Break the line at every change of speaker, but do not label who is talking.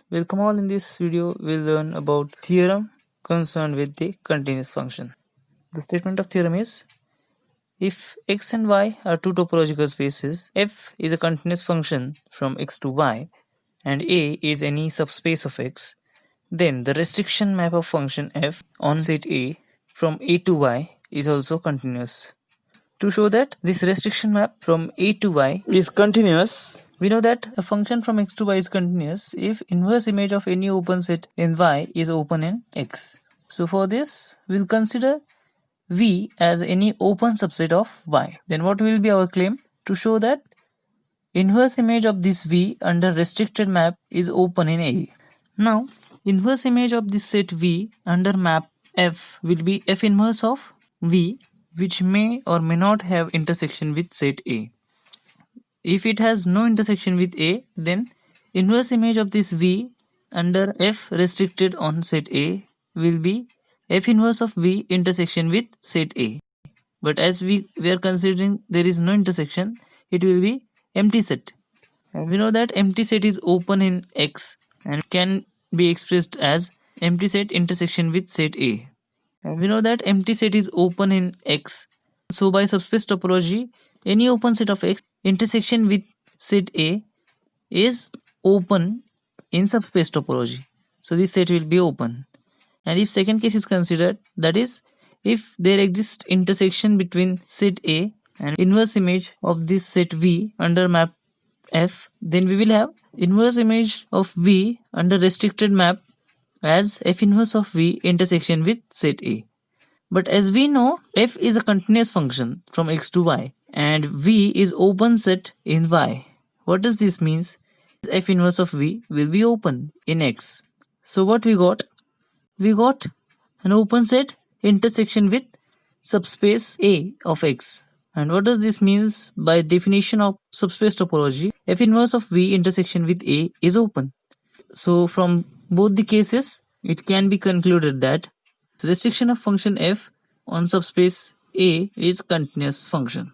Welcome all. In this video, we'll learn about theorem concerned with the continuous function. The statement of theorem is, if x and y are two topological spaces, f is a continuous function from x to y, and A is any subspace of x, then the restriction map of function f on set A from A to y is also continuous. To show that this restriction map from A to y is continuous, we know that a function from x to y is continuous if inverse image of any open set in y is open in x. So for this, we'll consider V as any open subset of y. Then what will be our claim? To show that inverse image of this V under restricted map is open in A. Now, inverse image of this set V under map F will be F inverse of V, which may or may not have intersection with set A. If it has no intersection with A, then inverse image of this V under F restricted on set A will be F inverse of V intersection with set A. But as we are considering there is no intersection, it will be empty set. And we know that empty set is open in X and can be expressed as empty set intersection with set A. And we know that empty set is open in X. So by subspace topology, any open set of X intersection with set A is open in subspace topology. So this set will be open. And if second case is considered, that is, if there exists intersection between set A and inverse image of this set V under map F, then we will have inverse image of V under restricted map as F inverse of V intersection with set A. But as we know, F is a continuous function from X to Y and V is open set in Y. What does this mean? F inverse of V will be open in X. So what we got? We got an open set intersection with subspace A of X. And what does this mean? By definition of subspace topology, F inverse of V intersection with A is open. So from both the cases, it can be concluded that restriction of function f on subspace A is continuous function.